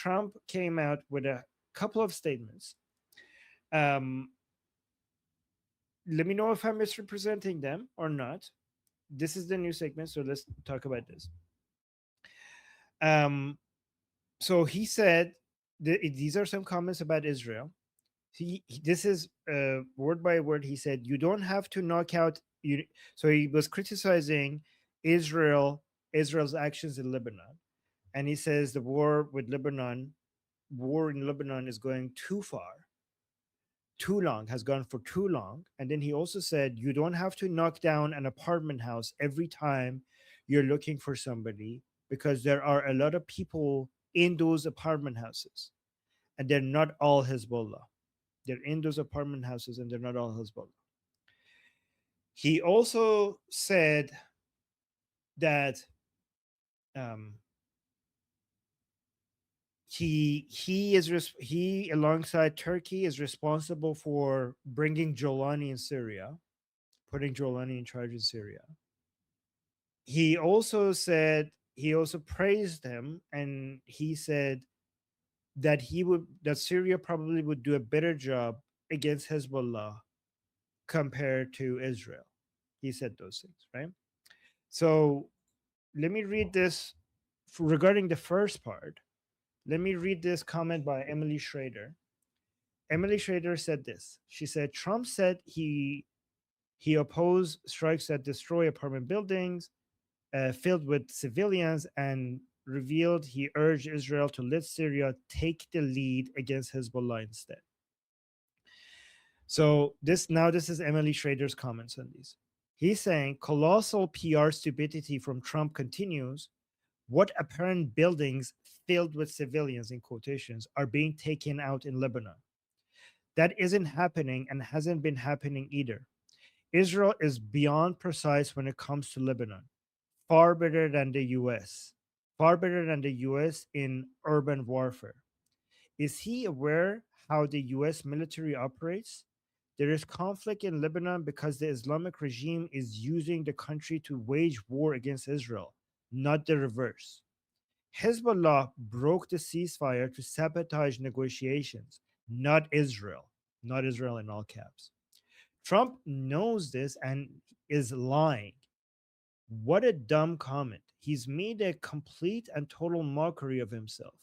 Trump came out with a couple of statements. Let me know if I'm misrepresenting them or not. This is the new segment, so let's talk about this. So he said these are some comments about Israel. This is word by word. He said, "You don't have to knock out." So he was criticizing Israel's actions in Lebanon, and he says the war in Lebanon is going too far, too long, has gone for too long. And then he also said, "You don't have to knock down an apartment house every time you're looking for somebody, because there are a lot of people in those apartment houses, and they're not all Hezbollah. They're in those apartment houses, and they're not all Hezbollah." He also said that he alongside Turkey is responsible for bringing Jolani in Syria, putting Jolani in charge in Syria. He also praised him, and he said that Syria probably would do a better job against Hezbollah compared to Israel. He said those things, right? So let me read this regarding the first part. Let me read this comment by Emily Schrader. Emily Schrader said this. She said, Trump said he opposed strikes that destroy apartment buildings filled with civilians, and revealed he urged Israel to let Syria take the lead against Hezbollah instead. So this is Emily Schrader's comments on these. He's saying colossal PR stupidity from Trump continues. What apparent buildings filled with civilians, in quotations, are being taken out in Lebanon? That isn't happening and hasn't been happening either. Israel is beyond precise when it comes to Lebanon. Far better than the US. Far better than the US in urban warfare. Is he aware how the US military operates? There is conflict in Lebanon because the Islamic regime is using the country to wage war against Israel, not the reverse. Hezbollah broke the ceasefire to sabotage negotiations, not Israel. Not Israel in all caps. Trump knows this and is lying. What a dumb comment. He's made a complete and total mockery of himself.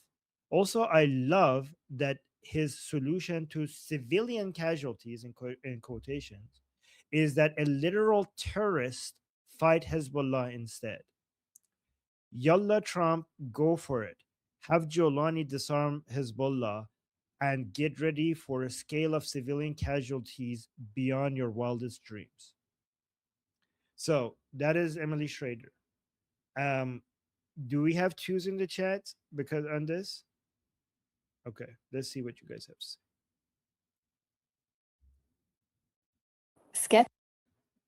Also, I love that his solution to civilian casualties, in quotations, is that a literal terrorist fight Hezbollah instead. Yalla, Trump, go for it. Have Jolani disarm Hezbollah and get ready for a scale of civilian casualties beyond your wildest dreams. So that is Emily Schrader. Do we have twos in the chat because on this? Okay, let's see what you guys have to say. Skip.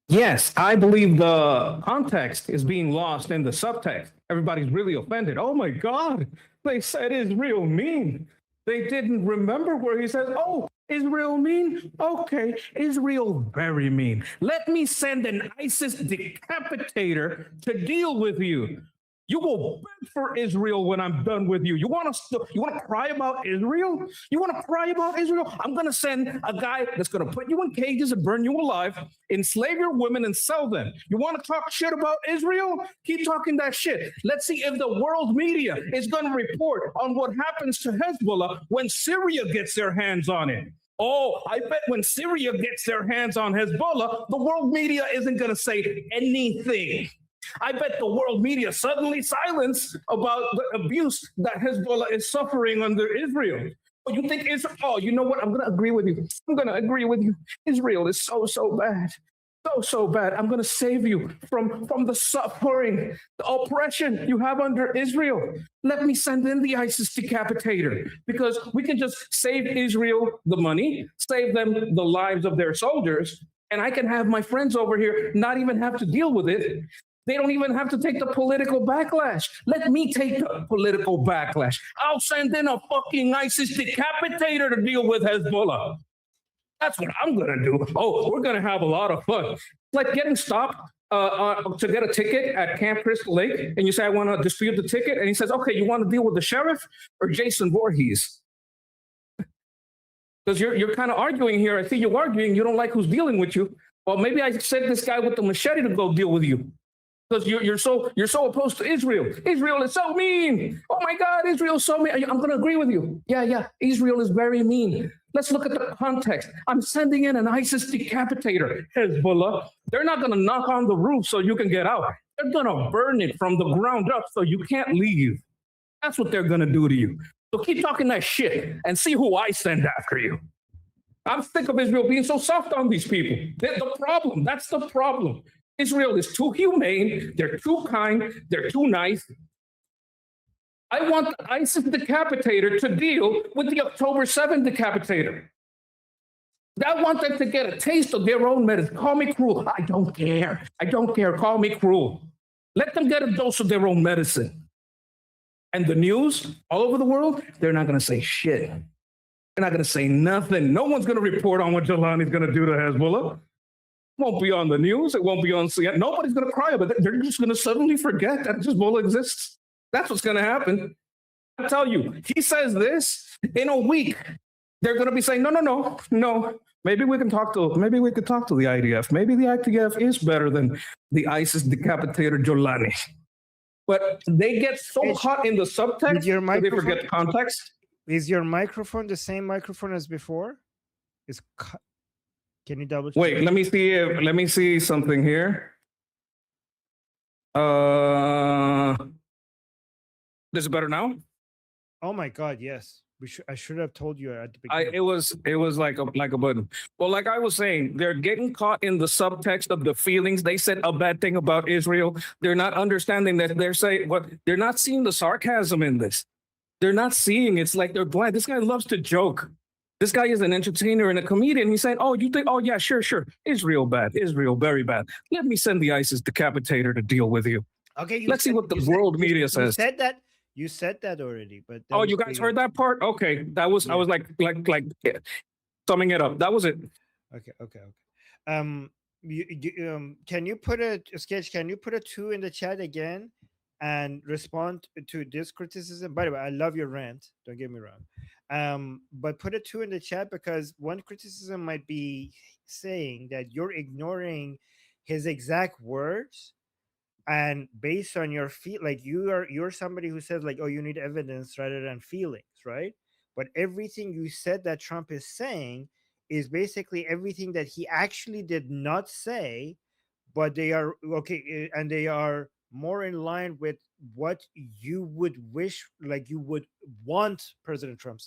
Yes, I believe the context is being lost in the subtext. Everybody's really offended. Oh my God, they said Israel mean. They didn't remember where he says, oh, Israel mean? Okay, Israel very mean. Let me send an ISIS decapitator to deal with you. You will beg for Israel when I'm done with you. You want to cry about Israel? You want to cry about Israel? I'm going to send a guy that's going to put you in cages and burn you alive, enslave your women and sell them. You want to talk shit about Israel? Keep talking that shit. Let's see if the world media is going to report on what happens to Hezbollah when Syria gets their hands on it. Oh, I bet when Syria gets their hands on Hezbollah, the world media isn't going to say anything. I bet the world media suddenly silence about the abuse that Hezbollah is suffering under Israel. Oh, you think Israel? Oh, you know what? I'm going to agree with you. I'm going to agree with you. Israel is so bad. So bad. I'm going to save you from the suffering, the oppression you have under Israel. Let me send in the ISIS decapitator, because we can just save Israel the money, save them the lives of their soldiers, and I can have my friends over here not even have to deal with it. They don't even have to take the political backlash. Let me take the political backlash. I'll send in a fucking ISIS decapitator to deal with Hezbollah. That's what I'm going to do. Oh, we're going to have a lot of fun. It's like getting stopped to get a ticket at Camp Crystal Lake, and you say, I want to dispute the ticket. And he says, okay, you want to deal with the sheriff or Jason Voorhees? Because you're kind of arguing here. I see you arguing. You don't like who's dealing with you. Well, maybe I sent this guy with the machete to go deal with you. Because you're so opposed to Israel. Israel is so mean. Oh my God, Israel is so mean. I'm going to agree with you. Yeah, Israel is very mean. Let's look at the context. I'm sending in an ISIS decapitator, Hezbollah. They're not going to knock on the roof so you can get out. They're going to burn it from the ground up so you can't leave. That's what they're going to do to you. So keep talking that shit and see who I send after you. I'm sick of Israel being so soft on these people. That's the problem. Israel is too humane, they're too kind, they're too nice. I want the ISIS decapitator to deal with the October 7 decapitator. I want them to get a taste of their own medicine. Call me cruel. I don't care. Call me cruel. Let them get a dose of their own medicine. And the news all over the world, they're not going to say shit. They're not going to say nothing. No one's going to report on what Jolani's going to do to Hezbollah. It won't be on the news. It won't be on CNN. Nobody's going to cry about it. They're just going to suddenly forget that Hezbollah exists. That's what's going to happen. I tell you, he says this in a week. They're going to be saying, no. Maybe we could talk to the IDF. Maybe the IDF is better than the ISIS decapitator Jolani. But they get so caught in the subtext that they forget the context. Is your microphone the same microphone as before? Can you double check? Wait, let me see something here. Is it better now? Oh my God, yes. I should have told you at the beginning. It was like a button. Well, like I was saying, they're getting caught in the subtext of the feelings. They said a bad thing about Israel. They're not understanding that they're not seeing the sarcasm in this. They're not seeing it's like they're blind. This guy loves to joke. This guy is an entertainer and a comedian. He's saying, oh, you think, oh yeah, sure. Israel bad. Israel very bad. Let me send the ISIS decapitator to deal with you. Okay. Let's see what the world media says. You said that already, but oh, you guys heard that part? Okay, that was I was like summing it up. That was it. Okay. Can you put a sketch? Can you put a 2 in the chat again and respond to this criticism? By the way, I love your rant. Don't get me wrong. But put a 2 in the chat because one criticism might be saying that you're ignoring his exact words. And based on your like you're somebody who says like, oh, you need evidence rather than feelings, right? But everything you said that Trump is saying is basically everything that he actually did not say, but they are okay, and they are more in line with what you would wish, like you would want President Trump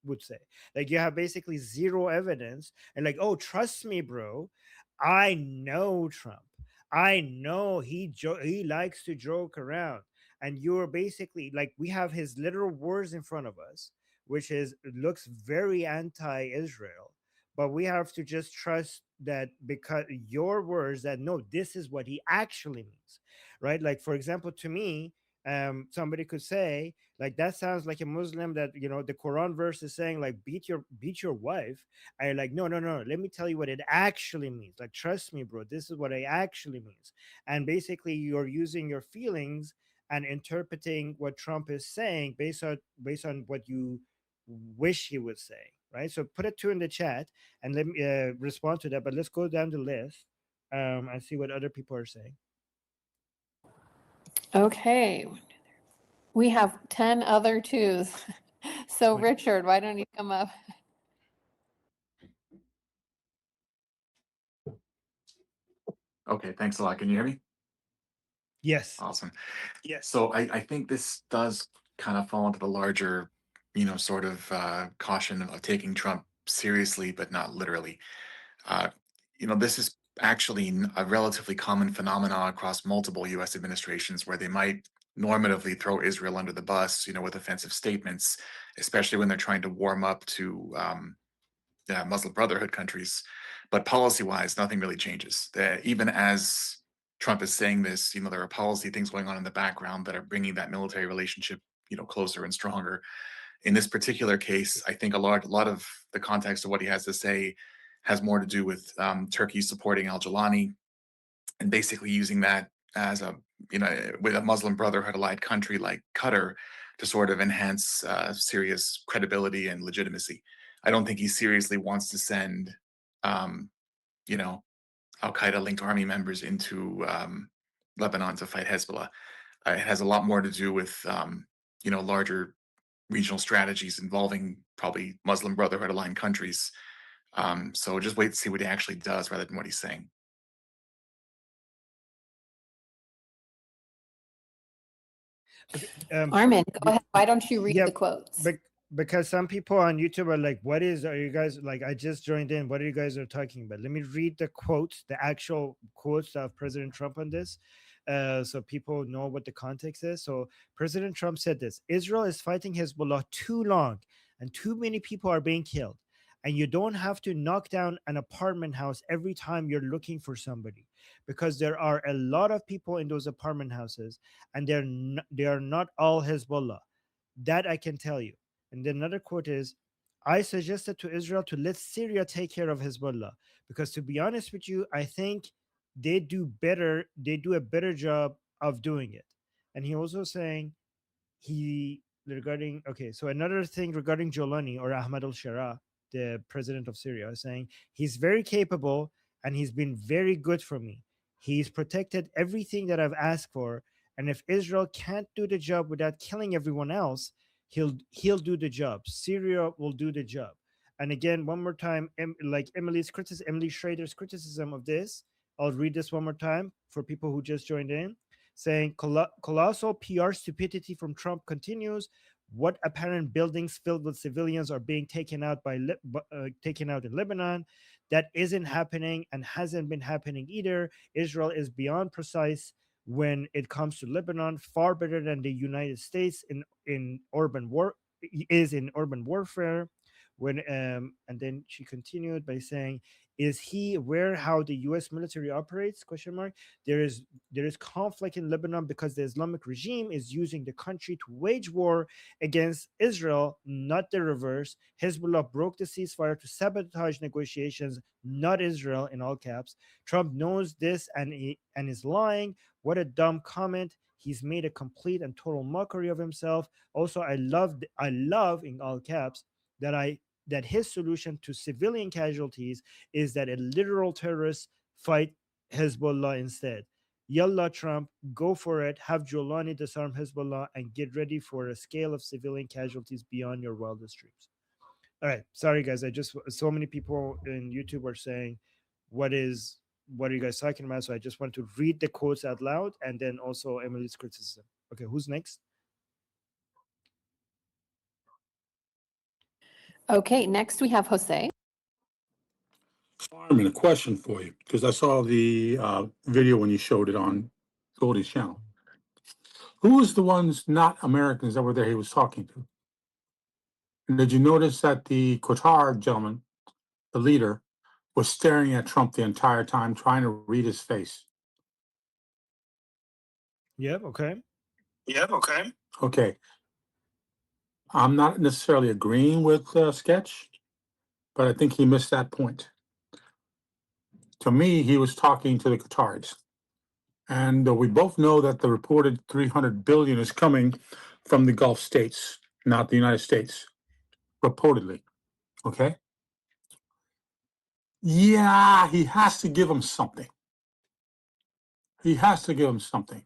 would say. Like you have basically zero evidence, and like, oh, trust me, bro, I know Trump. I know he likes to joke around, and you're basically like, we have his literal words in front of us, which looks very anti-Israel, but we have to just trust that because your words that no, this is what he actually means, right? Like for example, to me, somebody could say like, that sounds like a Muslim that, you know, the Quran verse is saying like beat your wife. I like, no, let me tell you what it actually means. Like, trust me, bro, this is what it actually means. And basically you're using your feelings and interpreting what Trump is saying based on what you wish he would say, right? So put a 2 in the chat and let me respond to that. But let's go down the list and see what other people are saying. Okay. We have 10 other 2s. So Richard, why don't you come up? Okay, thanks a lot. Can you hear me? Yes. Awesome. Yeah, so I think this does kind of fall into the larger, sort of caution of taking Trump seriously, but not literally. This is actually a relatively common phenomenon across multiple U.S. administrations where they might normatively throw Israel under the bus, with offensive statements, especially when they're trying to warm up to Muslim Brotherhood countries. But policy-wise, nothing really changes. Even as Trump is saying this, there are policy things going on in the background that are bringing that military relationship, closer and stronger. In this particular case, I think a lot of the context of what he has to say has more to do with Turkey supporting al-Jolani and basically using that as a, with a Muslim Brotherhood-allied country like Qatar to sort of enhance Syria's credibility and legitimacy. I don't think he seriously wants to send, al-Qaeda-linked army members into Lebanon to fight Hezbollah. It has a lot more to do with, larger regional strategies involving probably Muslim Brotherhood-aligned countries. So just wait to see what he actually does rather than what he's saying. Armin, go ahead. Why don't you read yeah, the quotes? Because some people on YouTube are like, are you guys like, I just joined in. What are you guys are talking about? Let me read the quotes, the actual quotes of President Trump on this. So people know what the context is. So President Trump said this: Israel is fighting Hezbollah too long and too many people are being killed. And you don't have to knock down an apartment house every time you're looking for somebody, because there are a lot of people in those apartment houses and they are not all Hezbollah. That I can tell you. And then another quote is, I suggested to Israel to let Syria take care of Hezbollah, because to be honest with you, I think they do a better job of doing it. And he also saying so another thing regarding Jolani, or Ahmad al-Shara, the president of Syria, is saying he's very capable and he's been very good for me. He's protected everything that I've asked for, and if Israel can't do the job without killing everyone else, he'll do the job. Syria will do the job. And again, one more time, like Emily Schrader's criticism of this, I'll read this one more time for people who just joined in, saying colossal PR stupidity from Trump continues. What apparent buildings filled with civilians are being taken out taken out in Lebanon? That isn't happening and hasn't been happening either. Israel is beyond precise when it comes to Lebanon, far better than the United States in urban warfare. When and then she continued by saying, is he aware how the US military operates? Question mark. There is conflict in Lebanon because the Islamic regime is using the country to wage war against Israel, not the reverse. Hezbollah broke the ceasefire to sabotage negotiations, not Israel, in all caps. Trump knows this and is lying. What a dumb comment. He's made a complete and total mockery of himself. Also, I love in all caps that his solution to civilian casualties is that a literal terrorist fight Hezbollah instead. Yalla, Trump, go for it. Have Jolani disarm Hezbollah and get ready for a scale of civilian casualties beyond your wildest dreams. All right, sorry guys. So many people in YouTube are saying, what are you guys talking about? So I just want to read the quotes out loud and then also Emily's criticism. Okay, who's next? Okay, next we have Jose. Armin, a question for you, because I saw the video when you showed it on Goldie's channel. Who was the ones not Americans that were there he was talking to? And did you notice that the Qatar gentleman, the leader, was staring at Trump the entire time, trying to read his face? Yep, okay. Okay. I'm not necessarily agreeing with Sketch, but I think he missed that point. To me, he was talking to the Qataris. And we both know that the reported 300 billion is coming from the Gulf states, not the United States, reportedly. Okay? Yeah, he has to give them something. He has to give them something.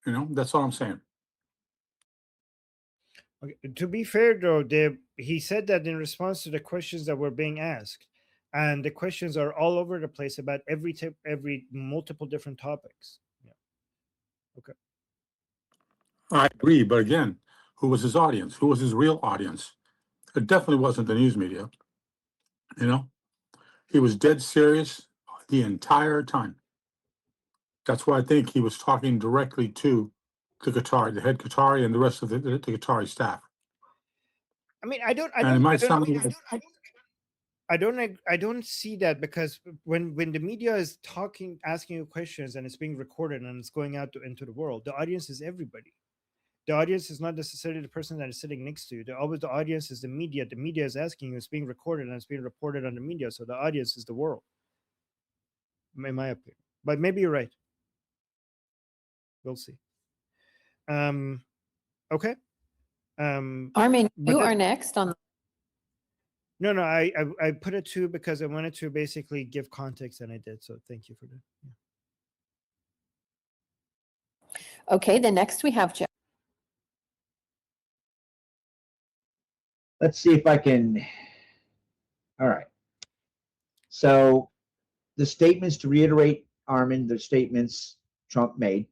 You know, that's all I'm saying. Okay. To be fair, though, he said that in response to the questions that were being asked, and the questions are all over the place about every multiple different topics. Yeah. Okay. I agree, but again, who was his audience? Who was his real audience? It definitely wasn't the news media. You know, he was dead serious the entire time. That's why I think he was talking directly to the Qatari, the head Qatari, and the rest of the Qatari staff. I mean, I don't see that, because when the media is asking you questions and it's being recorded and it's going out into the world, the audience is everybody. The audience is not necessarily the person that is sitting next to you. The audience is the media. The media is asking you. It's being recorded and it's being reported on the media. So the audience is the world, in my opinion. But maybe you're right. We'll see. Okay. Armin, but you that- are next on. No, I put it to because I wanted to basically give context, and I did. So thank you for that. Yeah. Okay, then next we have Jeff. Let's see if I can. All right. So the statements, to reiterate, Armin, the statements Trump made,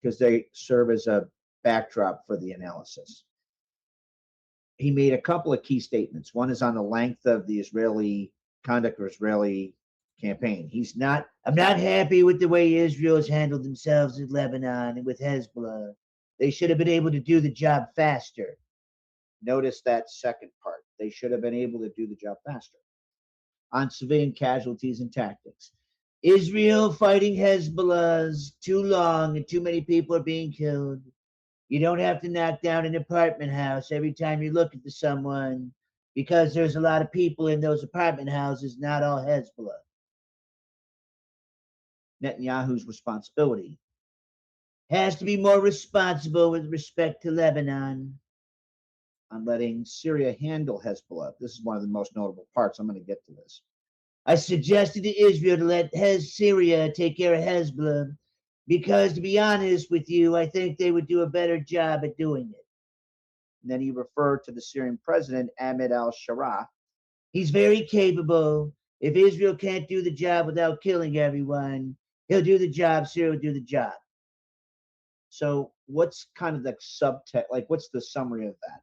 because they serve as a backdrop for the analysis. He made a couple of key statements. One is on the length of the Israeli conduct or Israeli campaign. I'm not happy with the way Israel has handled themselves in Lebanon and with Hezbollah. They should have been able to do the job faster. Notice that second part. They should have been able to do the job faster. On civilian casualties and tactics. Israel fighting Hezbollah's too long and too many people are being killed. You don't have to knock down an apartment house every time you're looking for someone because there's a lot of people in those apartment houses, not all Hezbollah. Netanyahu's responsibility. Has to be more responsible with respect to Lebanon on letting Syria handle Hezbollah. This is one of the most notable parts. I'm going to get to this. I suggested to Israel to let Syria take care of Hezbollah because, to be honest with you, I think they would do a better job at doing it. And then he referred to the Syrian president, Ahmed al-Shara. He's very capable. If Israel can't do the job without killing everyone, he'll do the job, Syria will do the job. So what's kind of the subtext, like what's the summary of that?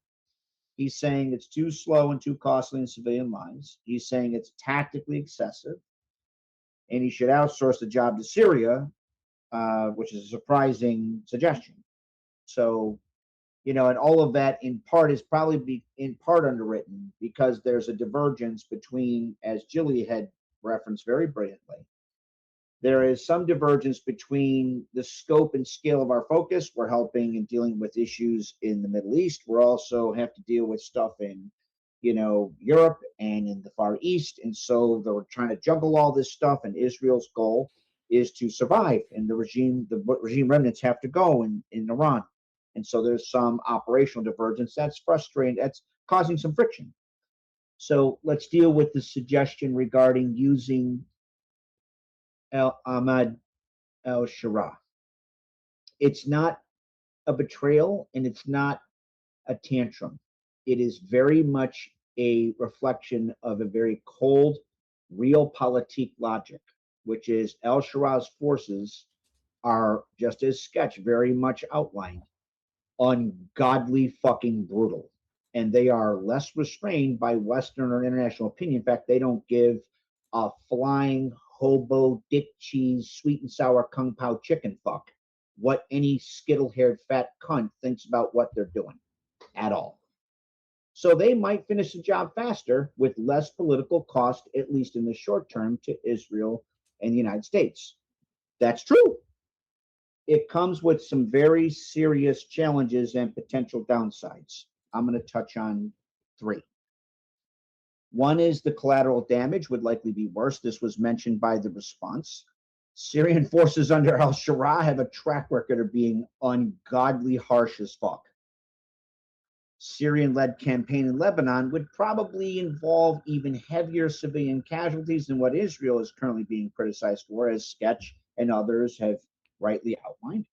He's saying it's too slow and too costly in civilian lives. He's saying it's tactically excessive. And he should outsource the job to Syria, which is a surprising suggestion. So, and all of that in part is probably in part underwritten because there's a divergence between, as Jilly had referenced very brilliantly, there is some divergence between the scope and scale of our focus. We're helping and dealing with issues in the Middle East. We're also have to deal with stuff in, Europe and in the Far East. And so they're trying to juggle all this stuff. And Israel's goal is to survive. And the regime remnants have to go in Iran. And so there's some operational divergence. That's frustrating. That's causing some friction. So let's deal with the suggestion regarding using Ahmad al-Shara. It's not a betrayal and it's not a tantrum. It is very much a reflection of a very cold, realpolitik logic, which is al-Shara's forces are, just as Sketch very much outlined, ungodly fucking brutal. And they are less restrained by Western or international opinion. In fact, they don't give a flying hobo, dick cheese, sweet and sour kung pao chicken fuck what any skittle-haired fat cunt thinks about what they're doing at all. So they might finish the job faster with less political cost, at least in the short term, to Israel and the United States. That's true. It comes with some very serious challenges and potential downsides. I'm going to touch on 3. One is the collateral damage would likely be worse. This was mentioned by the response. Syrian forces under al-Shara have a track record of being ungodly harsh as fuck. Syrian-led campaign in Lebanon would probably involve even heavier civilian casualties than what Israel is currently being criticized for, as Sketch and others have rightly outlined.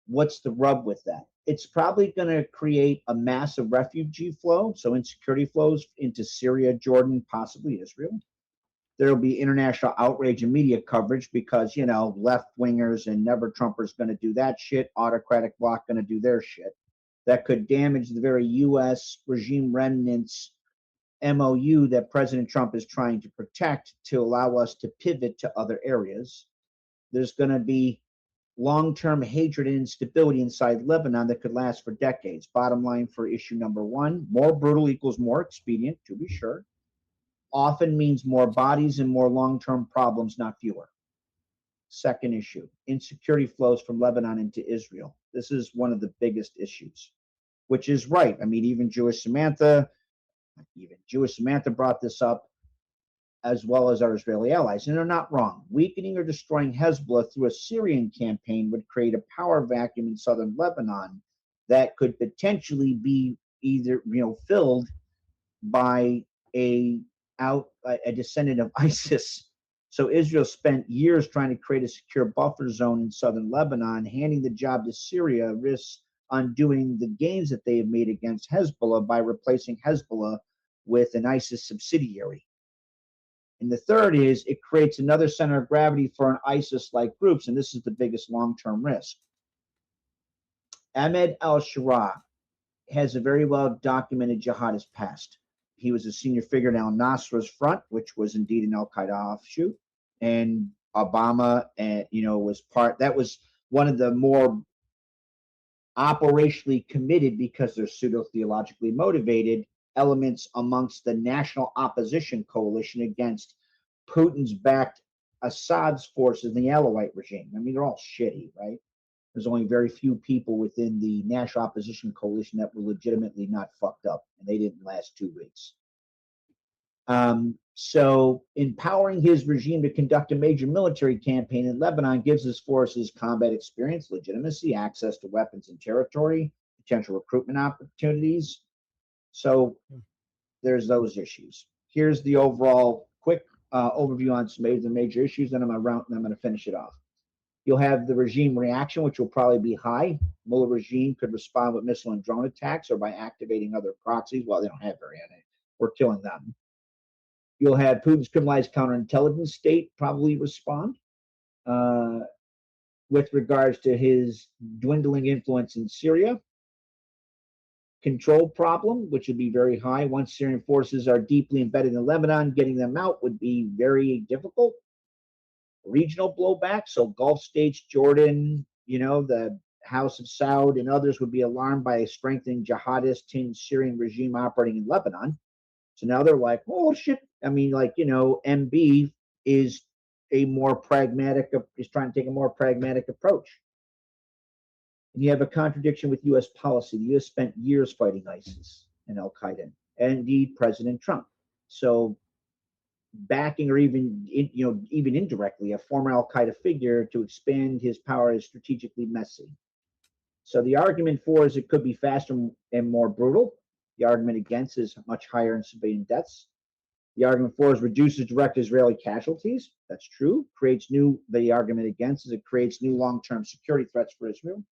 What's the rub with that? It's probably going to create a massive refugee flow, so insecurity flows into Syria, Jordan, possibly Israel. There'll be international outrage and media coverage because, left-wingers and never-Trumpers going to do that shit, autocratic bloc going to do their shit. That could damage the very U.S. regime remnants MOU that President Trump is trying to protect to allow us to pivot to other areas. There's going to be long-term hatred and instability inside Lebanon that could last for decades. Bottom line for issue number 1, more brutal equals more expedient, to be sure. Often means more bodies and more long-term problems, not fewer. Second issue, insecurity flows from Lebanon into Israel. This is one of the biggest issues, which is right. I mean, even Jewish Samantha brought this up, as well as our Israeli allies, and they're not wrong. Weakening or destroying Hezbollah through a Syrian campaign would create a power vacuum in southern Lebanon that could potentially be either filled by a descendant of ISIS. So Israel spent years trying to create a secure buffer zone in southern Lebanon. Handing the job to Syria risks undoing the gains that they have made against Hezbollah by replacing Hezbollah with an ISIS subsidiary. And the third is it creates another center of gravity for an ISIS-like groups, and this is the biggest long-term risk. Ahmed al-Shara has a very well-documented jihadist past. He was a senior figure in al-Nusra's front, which was indeed an al-Qaeda offshoot, and Obama, that was one of the more operationally committed, because they're pseudo-theologically motivated, elements amongst the national opposition coalition against Putin's backed Assad's forces and the Alawite regime. I mean, they're all shitty, right? There's only very few people within the national opposition coalition that were legitimately not fucked up, and they didn't last 2 weeks. So empowering his regime to conduct a major military campaign in Lebanon gives his forces combat experience, legitimacy, access to weapons and territory, potential recruitment opportunities. So there's those issues. Here's the overall quick overview on some of the major issues, and I'm going to finish it off. You'll have the regime reaction, which will probably be high. Mullah regime could respond with missile and drone attacks or by activating other proxies. Well, they don't have very many. We're killing them. You'll have Putin's criminalized counterintelligence state probably respond with regards to his dwindling influence in Syria. Control problem, which would be very high. Once Syrian forces are deeply embedded in Lebanon, getting them out would be very difficult. Regional blowback, so Gulf states, Jordan, the House of Saud and others would be alarmed by a strengthening jihadist Syrian regime operating in Lebanon. So now they're like, oh shit. I mean, MB is trying to take a more pragmatic approach. And you have a contradiction with U.S. policy. The U.S. spent years fighting ISIS and Al-Qaeda, and indeed President Trump. So backing, or even indirectly, a former Al-Qaeda figure to expand his power is strategically messy. So the argument for is it could be faster and more brutal. The argument against is much higher in civilian deaths. The argument for is reduces direct Israeli casualties. That's true. The argument against is it creates new long-term security threats for Israel.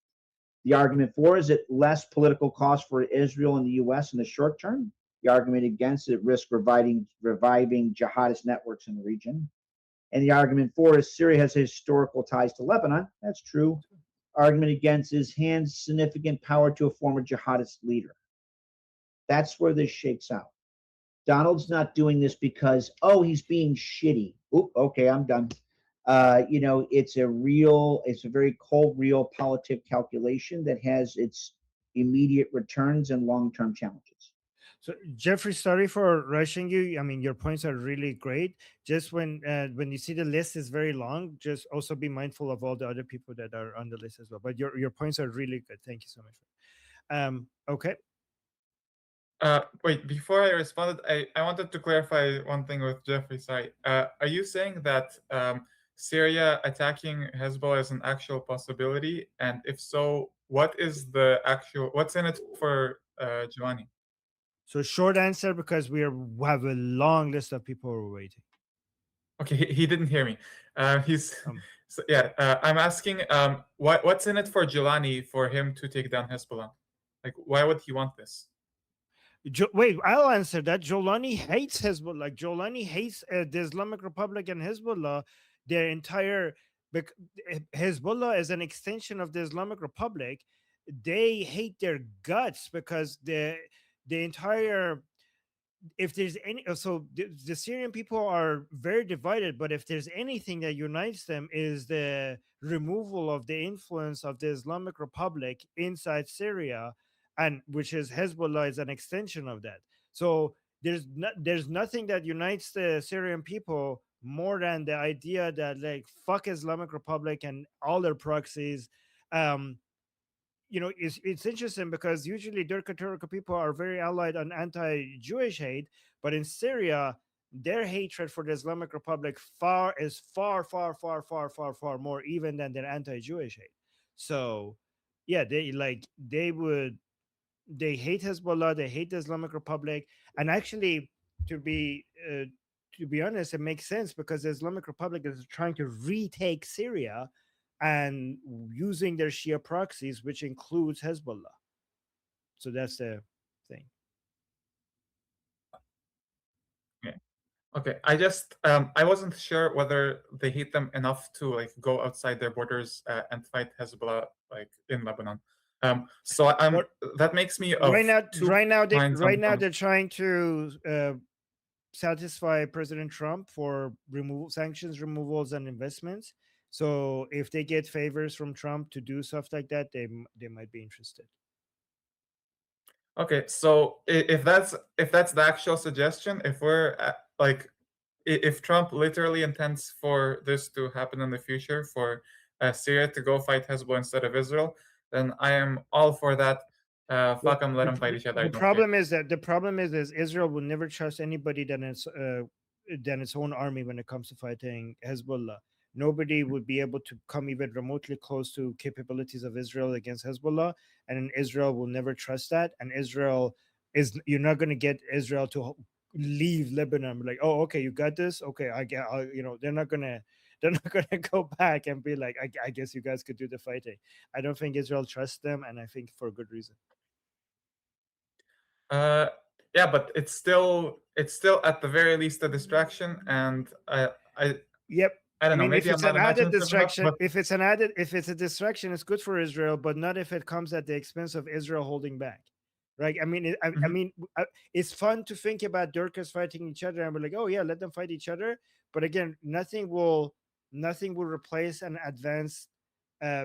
The argument for is it less political cost for Israel and the U.S. in the short term. The argument against it risks reviving jihadist networks in the region. And the argument for is Syria has historical ties to Lebanon. That's true. Argument against is hands significant power to a former jihadist leader. That's where this shakes out. Donald's not doing this because, he's being shitty. Oop, okay, I'm done. It's a very cold, realpolitik calculation that has its immediate returns and long-term challenges. So Jeffrey, sorry for rushing you. I mean, your points are really great. Just when you see the list is very long, just also be mindful of all the other people that are on the list as well. But your points are really good. Thank you so much. Okay. Wait, before I responded, I wanted to clarify one thing with Jeffrey. Sorry. Are you saying that Syria attacking Hezbollah is an actual possibility? And if so, what's in it for Jolani? So short answer, because we have a long list of people who are waiting. Okay, he didn't hear me. I'm asking what's in it for Jolani for him to take down Hezbollah? Like, why would he want this? Wait, I'll answer that. Jolani hates Hezbollah. Jolani hates the Islamic Republic and Hezbollah. Their entire Hezbollah is an extension of the Islamic Republic. They hate their guts because the entire, if there's any, so the Syrian people are very divided, but if there's anything that unites them is the removal of the influence of the Islamic Republic inside Syria, and which is Hezbollah is an extension of that. So there's nothing that unites the Syrian people more than the idea that like fuck Islamic Republic and all their proxies. It's interesting because usually Turco people are very allied on anti-Jewish hate, but in Syria, their hatred for the Islamic Republic is far more even than their anti-Jewish hate. So, yeah, they hate Hezbollah, they hate the Islamic Republic, and actually, to be uh, to be honest, it makes sense because the Islamic Republic is trying to retake Syria and using their Shia proxies, which includes Hezbollah. So that's the thing. Okay, I wasn't sure whether they hate them enough to like go outside their borders and fight Hezbollah like in Lebanon. So that makes me of Right now on- they're trying to satisfy President Trump for sanctions removals and investments. So if they get favors from Trump to do stuff like that, they might be interested. Okay, so if that's the actual suggestion, if we're if Trump literally intends for this to happen in the future, for Syria to go fight Hezbollah instead of Israel, then I am all for that. Fuck them, let them fight each other. The problem is Israel will never trust anybody than its own army when it comes to fighting Hezbollah. Nobody would be able to come even remotely close to capabilities of Israel against Hezbollah, and Israel will never trust that. And you're not going to get Israel to leave Lebanon. Like, oh, okay, you got this. Okay, they're not gonna go back and be like, I guess you guys could do the fighting. I don't think Israel trusts them, and I think for good reason. Yeah, but it's still at the very least a distraction, and Yep. I don't know. Maybe if it's I'm an not added imaginative distraction, enough, but if it's a distraction, it's good for Israel, but not if it comes at the expense of Israel holding back. Right? I mean, it's fun to think about Durkas fighting each other, and we're like, oh yeah, let them fight each other. But again, nothing will replace an advanced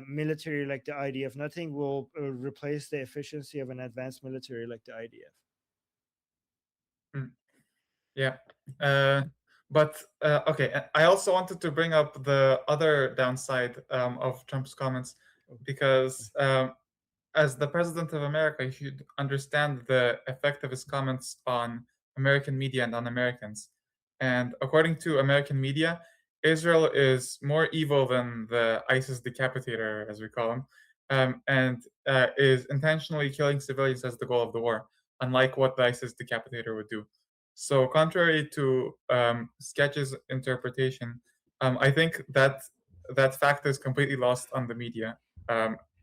military like the IDF. Nothing will replace the efficiency of an advanced military like the IDF. yeah. But okay, I also wanted to bring up the other downside of Trump's comments, because as the president of America, he should understand the effect of his comments on American media and on Americans. And according to American media, Israel is more evil than the ISIS decapitator, as we call him, and is intentionally killing civilians as the goal of the war, unlike what the ISIS decapitator would do. So, contrary to Sketch's interpretation, I think that fact is completely lost on the media.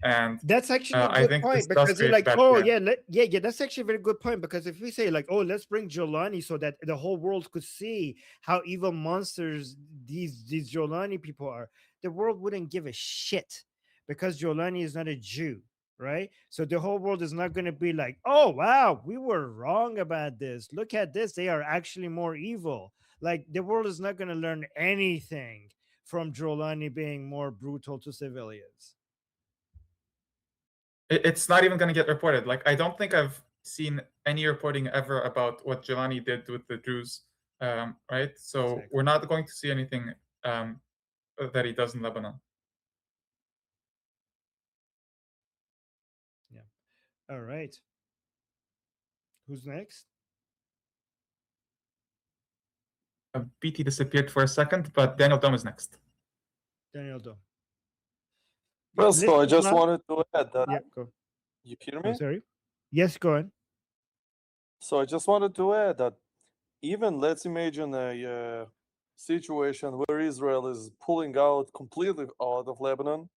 And that's actually a I good think point, this does because you're create like, bad oh PR. yeah, that's actually a very good point, because if we say like, oh, let's bring Jolani so that the whole world could see how evil monsters these Jolani people are, the world wouldn't give a shit, because Jolani is not a Jew, right? So the whole world is not going to be like, oh wow, we were wrong about this, look at this, they are actually more evil. Like, the world is not going to learn anything from Jolani being more brutal to civilians. It's not even going to get reported. Like, I don't think I've seen any reporting ever about what Jolani did with the Druze, right? So Exactly. we're not going to see anything that he does in Lebanon. Yeah. All right. Who's next? BT disappeared for a second, but Daniel Dome is next. Daniel Do. Well, so I just wanted to add that. Yeah, go. You hear Oh, me? sorry. Yes, go on. So I just wanted to add that even let's imagine a situation where Israel is pulling out completely out of Lebanon,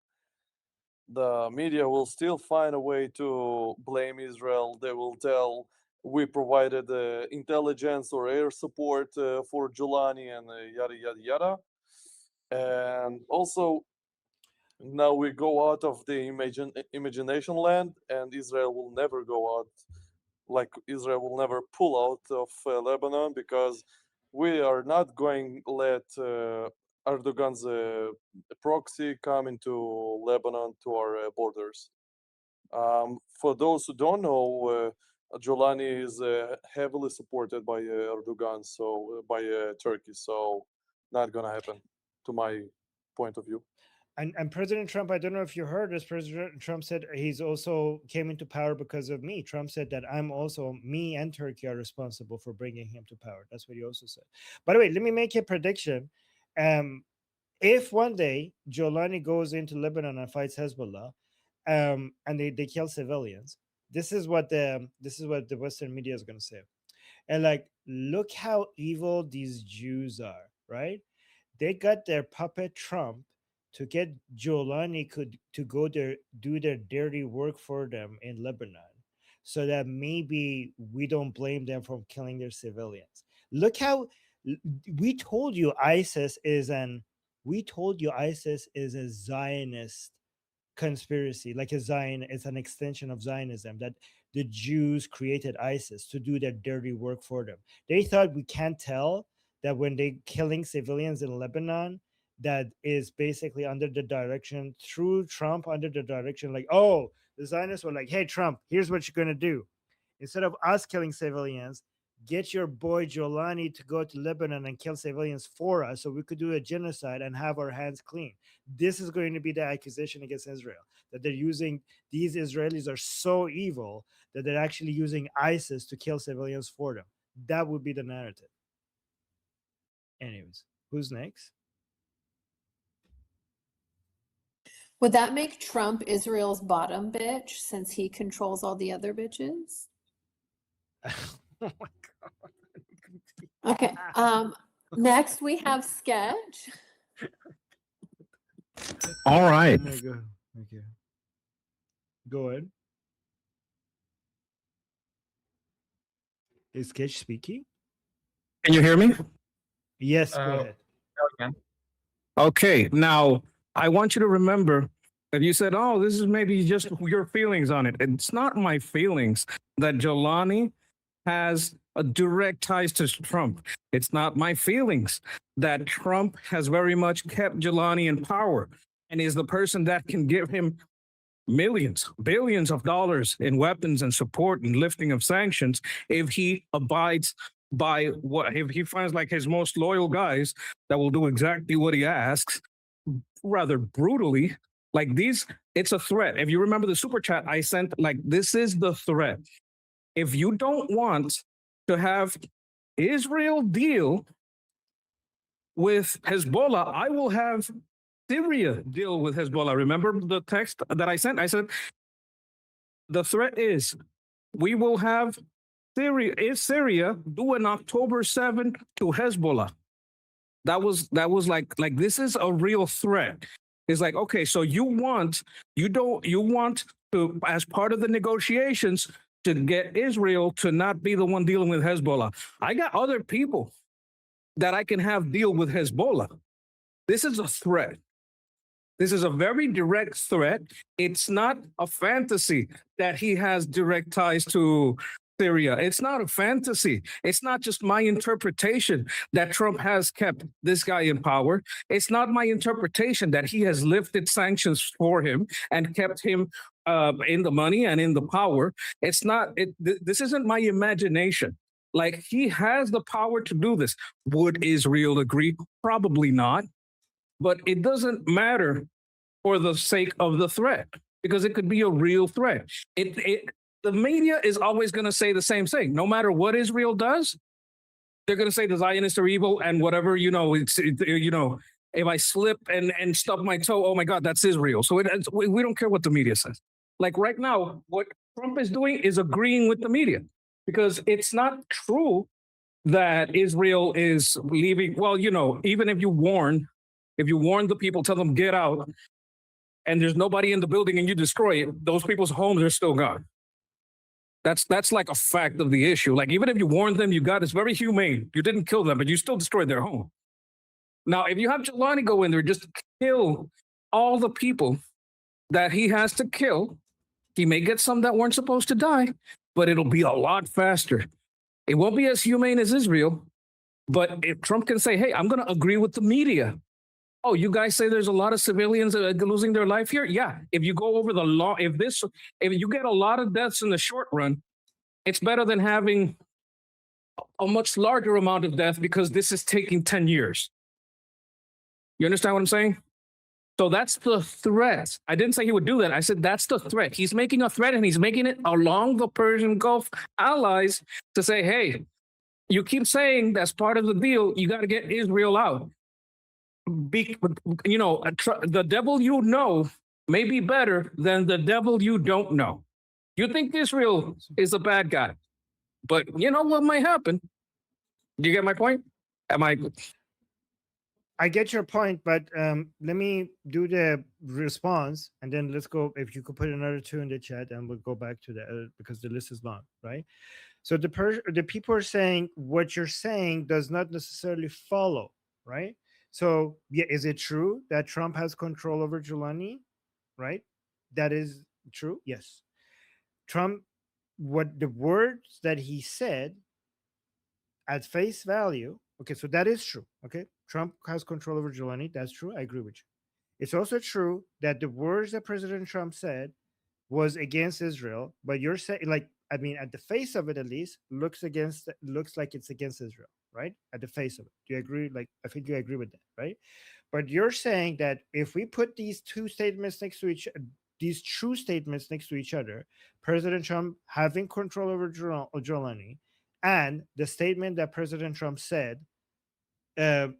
the media will still find a way to blame Israel. They will tell we provided intelligence or air support for Jolani and yada yada yada. And also, now we go out of the imagination land, and Israel will never go out. Like, Israel will never pull out of Lebanon, because we are not going to let Erdogan's proxy come into Lebanon to our borders. For those who don't know, Jolani is heavily supported by Erdogan, so by Turkey. So not gonna happen, to my point of view. And President Trump, I don't know if you heard this, President Trump said he's also came into power because of me. Trump said that me and Turkey are responsible for bringing him to power. That's what he also said. By the way, let me make a prediction. If one day Jolani goes into Lebanon and fights Hezbollah, and they kill civilians, this is what the Western media is going to say. And like, look how evil these Jews are, right? They got their puppet Trump to get Jolani to go there, do their dirty work for them in Lebanon, so that maybe we don't blame them for killing their civilians. Look how we told you ISIS is a Zionist conspiracy, like it's an extension of Zionism, that the Jews created ISIS to do their dirty work for them. They thought we can't tell that when they killing civilians in Lebanon, that is basically under the direction through Trump, under the direction like, oh, the Zionists were like, hey, Trump, here's what you're going to do. Instead of us killing civilians, get your boy Jolani to go to Lebanon and kill civilians for us so we could do a genocide and have our hands clean. This is going to be the accusation against Israel, that they're using, these Israelis are so evil that they're actually using ISIS to kill civilians for them. That would be the narrative. Anyways, who's next? Would that make Trump Israel's bottom bitch since he controls all the other bitches? Oh my God. Okay. Next we have Sketch. All right. Okay. Go ahead. Is Sketch speaking? Can you hear me? Yes, go ahead. Again. Okay, now I want you to remember that you said, oh, this is maybe just your feelings on it. It's not my feelings that Jolani has a direct ties to Trump. It's not my feelings that Trump has very much kept Jolani in power and is the person that can give him millions, billions of dollars in weapons and support and lifting of sanctions if he abides by if he finds like his most loyal guys that will do exactly what he asks, rather brutally. Like these, it's a threat. If you remember the super chat I sent, like this is the threat. If you don't want to have Israel deal with Hezbollah, I will have Syria deal with Hezbollah. Remember the text that I sent? I said, the threat is we will have Syria do an October 7 to Hezbollah. That was like this is a real threat. It's like, okay, so you want to, as part of the negotiations, to get Israel to not be the one dealing with Hezbollah. I got other people that I can have deal with Hezbollah. This is a threat. This is a very direct threat. It's not a fantasy that he has direct ties to Syria. It's not a fantasy. It's not just my interpretation that Trump has kept this guy in power. It's not my interpretation that he has lifted sanctions for him and kept him in the money and in the power. It's not. This isn't my imagination. Like, he has the power to do this. Would Israel agree? Probably not. But it doesn't matter for the sake of the threat, because it could be a real threat. The media is always going to say the same thing. No matter what Israel does, they're going to say the Zionists are evil and whatever, if I slip and stub my toe, oh my God, that's Israel. So we don't care what the media says. Like right now, what Trump is doing is agreeing with the media, because it's not true that Israel is leaving. Well, even if you warn the people, tell them get out, and there's nobody in the building and you destroy it, those people's homes are still gone. That's like a fact of the issue. Like, even if you warned them, it's very humane. You didn't kill them, but you still destroyed their home. Now, if you have Jolani go in there, just kill all the people that he has to kill, he may get some that weren't supposed to die, but it'll be a lot faster. It won't be as humane as Israel, but if Trump can say, hey, I'm going to agree with the media. Oh, you guys say there's a lot of civilians losing their life here? Yeah. If you go over the law, if you get a lot of deaths in the short run, it's better than having a much larger amount of death, because this is taking 10 years. You understand what I'm saying? So that's the threat. I didn't say he would do that. I said that's the threat. He's making a threat, and he's making it along the Persian Gulf allies to say, hey, you keep saying that's part of the deal. You got to get Israel out. The devil you know may be better than the devil you don't know. You think Israel is a bad guy, but you know what might happen? Do you get my point? I get your point, but let me do the response, and then let's go. If you could put another 2 in the chat, and we'll go back to the because the list is long, right? So the people are saying what you're saying does not necessarily follow, right? So yeah, is it true that Trump has control over Jolani? Right? That is true. Yes. Trump, what the words that he said at face value. Okay, so that is true. Okay, Trump has control over Jolani. That's true. I agree with you. It's also true that the words that President Trump said was against Israel, but you're saying, like, I mean, at the face of it, at least, looks like it's against Israel, right? At the face of it. Do you agree? Like, I think you agree with that, right? But you're saying that if we put these two statements next to these true statements next to each other, President Trump having control over Jolani, and the statement that President Trump said,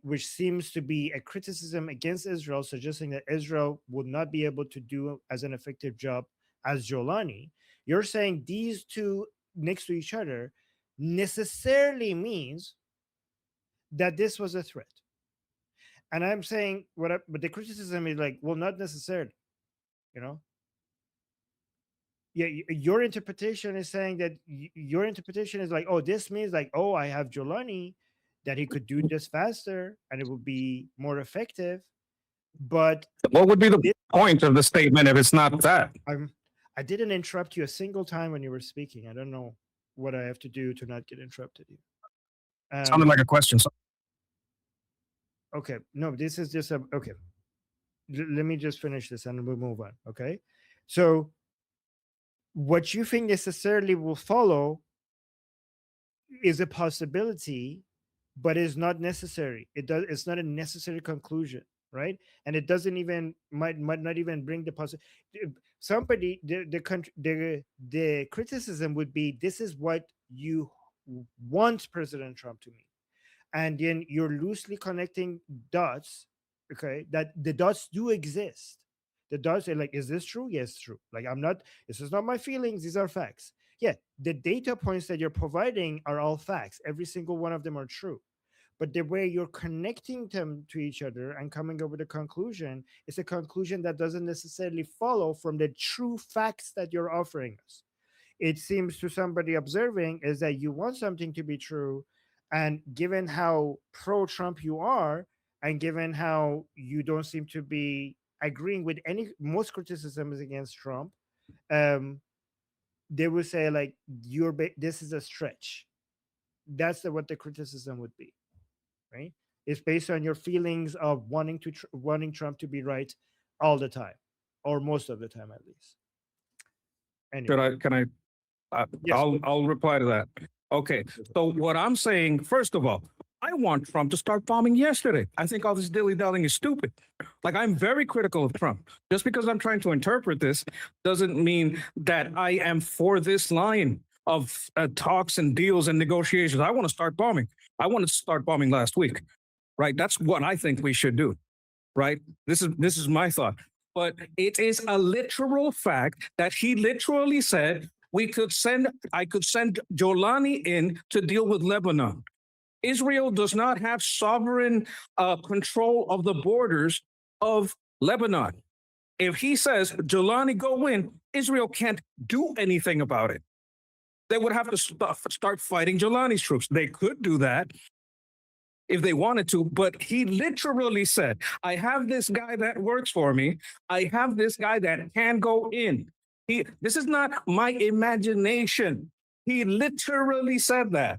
which seems to be a criticism against Israel, suggesting that Israel would not be able to do as an effective job as Jolani, you're saying these two next to each other necessarily means that this was a threat. And I'm saying, but the criticism is like, well, not necessarily, you know? Yeah, your interpretation is saying that your interpretation is like, oh, this means like, oh, I have Jolani, that he could do this faster and it would be more effective. But what would be the point of the statement if it's not that? I didn't interrupt you a single time when you were speaking. I don't know what I have to do to not get interrupted. Sounded like a question. Okay, no, this is just okay. Let me just finish this and we'll move on. Okay, so what you think necessarily will follow is a possibility, but is not necessary. It's not a necessary conclusion, right? And it doesn't even might not even bring the possibility. Somebody the criticism would be, this is what you want President Trump to mean, and then you're loosely connecting dots. Okay, that the dots do exist. The dots are like, is this true? Yes, true. Like, this is not my feelings, these are facts. Yeah, the data points that you're providing are all facts. Every single one of them are true. But the way you're connecting them to each other and coming up with a conclusion is a conclusion that doesn't necessarily follow from the true facts that you're offering us. It seems to somebody observing is that you want something to be true, and given how pro-Trump you are, and given how you don't seem to be agreeing with most criticisms against Trump, they would say like, this is a stretch. That's what the criticism would be, right? It's based on your feelings of wanting Trump to be right all the time, or most of the time at least. Anyway. Yes, I'll reply to that. Okay, so what I'm saying, first of all, I want Trump to start bombing yesterday. I think all this dilly-dallying is stupid. Like, I'm very critical of Trump. Just because I'm trying to interpret this doesn't mean that I am for this line of talks and deals and negotiations. I want to start bombing. I wanted to start bombing last week, right? That's what I think we should do, right? This is my thought. But it is a literal fact that he literally said I could send Jolani in to deal with Lebanon. Israel does not have sovereign control of the borders of Lebanon. If he says, Jolani, go in, Israel can't do anything about it. They would have to start fighting Jolani's troops. They could do that if they wanted to, but he literally said, I have this guy that works for me. I have this guy that can go in. This is not my imagination. He literally said that.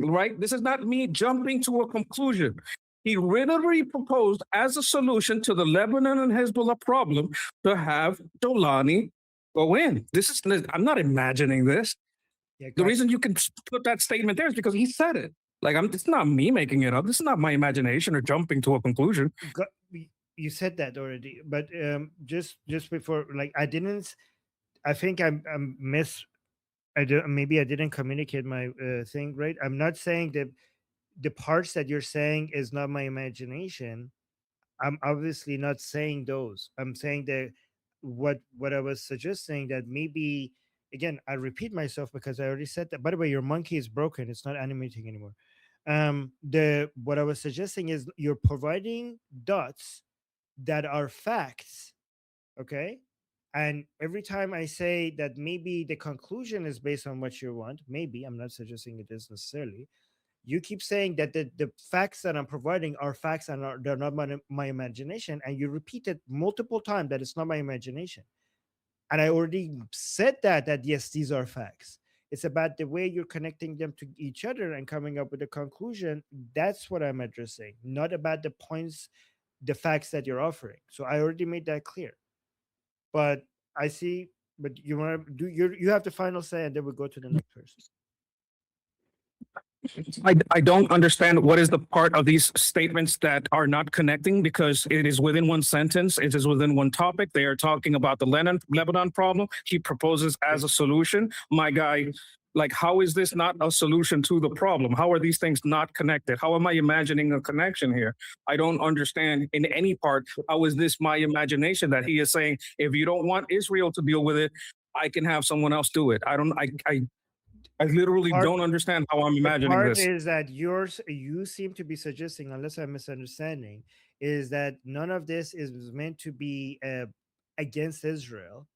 Right? This is not me jumping to a conclusion. He literally proposed as a solution to the Lebanon and Hezbollah problem to have Jolani go in. I'm not imagining this. Yeah, the reason you can put that statement there is because he said it. Like, it's not me making it up. This is not my imagination or jumping to a conclusion. You said that already, but just before, like, I think I'm maybe I didn't communicate my thing right. I'm not saying that the parts that you're saying is not my imagination. I'm obviously not saying those. I'm saying that what I was suggesting, that maybe, again, I repeat myself because I already said that. By the way, your monkey is broken. It's not animating anymore. The what I was suggesting is you're providing dots that are facts, okay? And every time I say that maybe the conclusion is based on what you want, maybe, I'm not suggesting it is necessarily, you keep saying that the facts that I'm providing are facts and they're not my imagination, and you repeat it multiple times that it's not my imagination. And I already said that yes, these are facts. It's about the way you're connecting them to each other and coming up with a conclusion. That's what I'm addressing, not about the points, the facts that you're offering. So I already made that clear. But I see, but you want to do, you have the final say, and then we'll go to the next person. I don't understand what is the part of these statements that are not connecting, because it is within one sentence. It is within one topic. They are talking about the Lebanon problem. He proposes as a solution. My guy, like, how is this not a solution to the problem? How are these things not connected? How am I imagining a connection here? I don't understand in any part. How is this my imagination that he is saying, if you don't want Israel to deal with it, I can have someone else do it? I literally don't understand how I'm imagining part this. is that you seem to be suggesting, unless I'm misunderstanding, is that none of this is meant to be against Israel.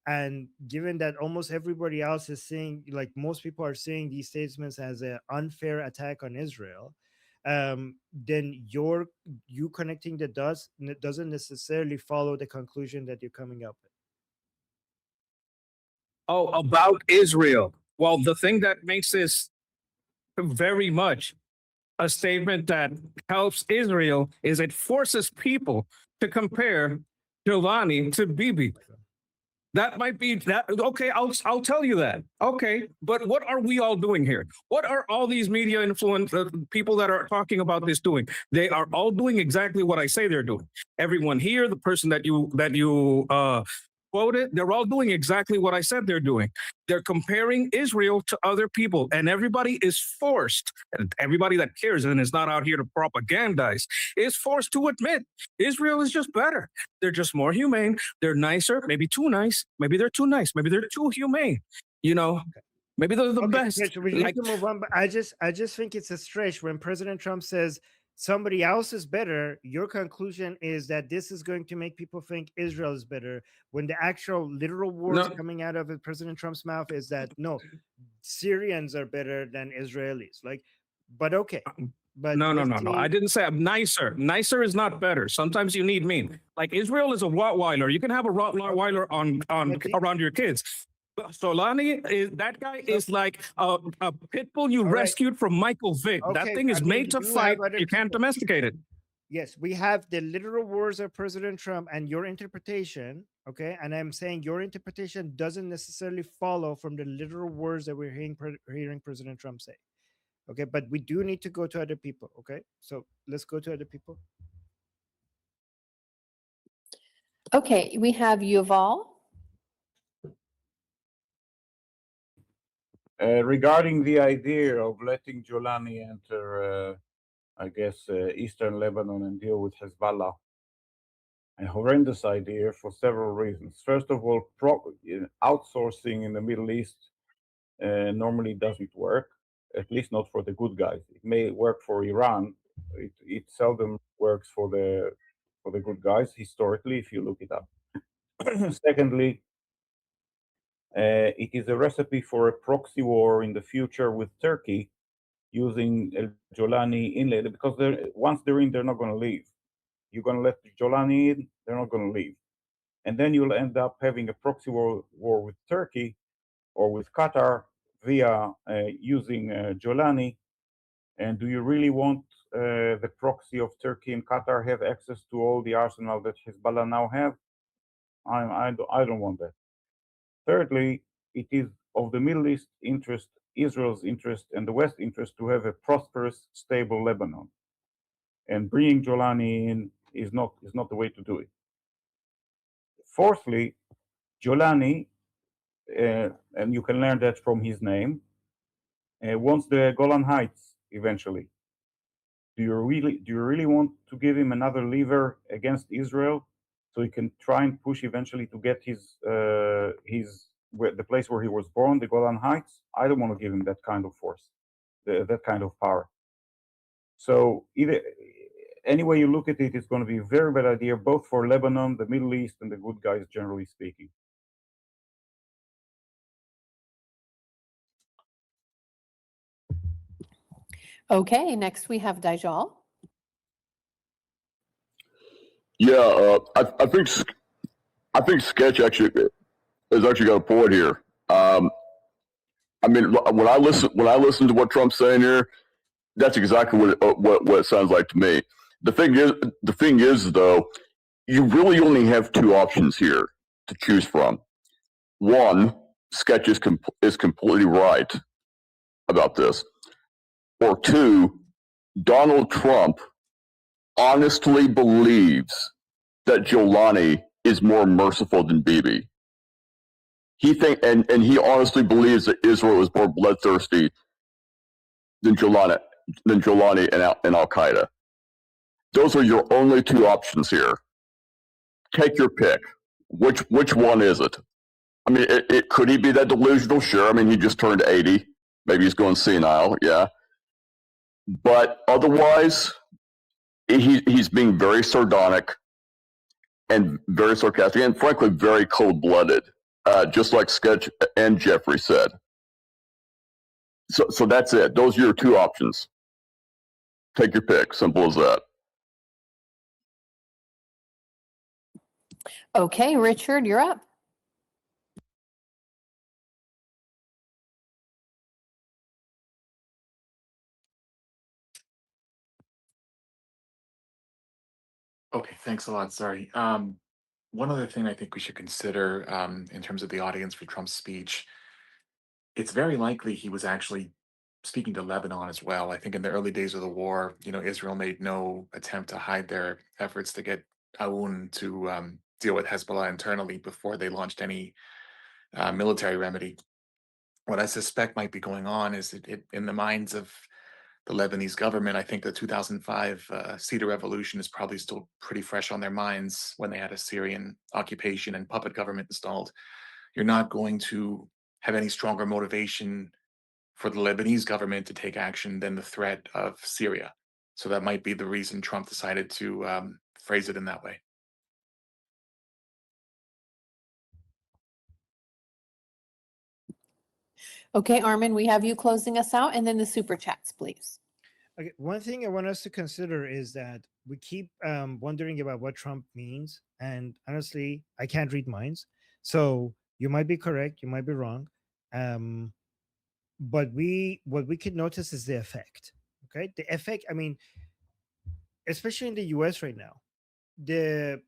And given that almost everybody else is seeing, like most people are seeing these statements as an unfair attack on Israel, then you connecting the dots doesn't necessarily follow the conclusion that you're coming up with. Oh, about Israel. Well, the thing that makes this very much a statement that helps Israel is it forces people to compare Jolani to Bibi. That might be that. Okay, I'll tell you that. Okay, but what are we all doing here? What are all these media influence people that are talking about this doing? They are all doing exactly what I say they're doing. Everyone here, the person that you quoted, they're all doing exactly what I said they're doing. They're comparing Israel to other people, and everybody is forced, and everybody that cares and is not out here to propagandize, is forced to admit Israel is just better. They're just more humane. They're nicer, maybe too nice. Maybe they're too nice. Maybe they're too humane. You know, maybe they're the best. Rich, we need to move on, but I just think it's a stretch when President Trump says somebody else is better. Your conclusion is that this is going to make people think Israel is better, when the actual literal words coming out of President Trump's mouth is that no, Syrians are better than Israelis. Like, but okay. But no. I didn't say I'm nicer. Nicer is not better. Sometimes you need mean. Like, Israel is a Rottweiler. You can have a Rottweiler on around your kids. Jolani that guy is like a pit bull you rescued from Michael Vick. Okay, that thing is made to fight. You can't domesticate it. Yes, we have the literal words of President Trump and your interpretation. Okay, and I'm saying your interpretation doesn't necessarily follow from the literal words that we're hearing President Trump say. Okay, but we do need to go to other people. Okay, so let's go to other people. Okay, we have Yuval. Regarding the idea of letting Jolani enter, I guess, eastern Lebanon and deal with Hezbollah, a horrendous idea for several reasons. First of all, outsourcing in the Middle East normally doesn't work, at least not for the good guys. It may work for Iran. It seldom works for the good guys historically, if you look it up. Secondly, it is a recipe for a proxy war in the future with Turkey, using Jolani inlet, because once they're in, they're not going to leave. You're going to let Jolani in, they're not going to leave. And then you'll end up having a proxy war with Turkey or with Qatar via using Jolani. And do you really want the proxy of Turkey and Qatar have access to all the arsenal that Hezbollah now have? I don't want that. Thirdly, it is of the Middle East interest Israel's interest and the West's interest to have a prosperous, stable Lebanon. And bringing Jolani in is not the way to do it. Fourthly, Jolani, and you can learn that from his name, wants the Golan Heights eventually. Do you really want to give him another lever against Israel so he can try and push eventually to get the place where he was born, the Golan Heights? I don't want to give him that kind of force, that kind of power. So any way you look at it, it's going to be a very bad idea, both for Lebanon, the Middle East, and the good guys, generally speaking. Okay, next we have Dajjal. Yeah, I think Sketch actually has actually got a point here. I mean, when I listen to what Trump's saying here, that's exactly what it sounds like to me. The thing is though, you really only have two options here to choose from. One, Sketch is completely right about this, or two, Donald Trump honestly believes that Jolani is more merciful than Bibi. He he honestly believes that Israel is more bloodthirsty than Jolani and Al Qaeda. Those are your only two options here. Take your pick. Which one is it? I mean, could he be that delusional? Sure. I mean, he just turned 80. Maybe he's going senile. Yeah. But otherwise, he's being very sardonic and very sarcastic and frankly very cold-blooded, just like Sketch and Jeffrey said. So that's it. Those are your two options. Take your pick. Simple as that. Okay, Richard, you're up. Okay, thanks a lot. Sorry. One other thing I think we should consider in terms of the audience for Trump's speech, it's very likely he was actually speaking to Lebanon as well. I think in the early days of the war, Israel made no attempt to hide their efforts to get Aoun to deal with Hezbollah internally before they launched any military remedy. What I suspect might be going on is it in the minds of the Lebanese government. I think the 2005 Cedar Revolution is probably still pretty fresh on their minds when they had a Syrian occupation and puppet government installed. You're not going to have any stronger motivation for the Lebanese government to take action than the threat of Syria. So that might be the reason Trump decided to phrase it in that way. Okay, Armin, we have you closing us out, and then the super chats, please. Okay, one thing I want us to consider is that we keep wondering about what Trump means, and honestly, I can't read minds. So you might be correct, you might be wrong, but what we could notice is the effect. Okay, the effect. I mean, especially in the U.S. right now, the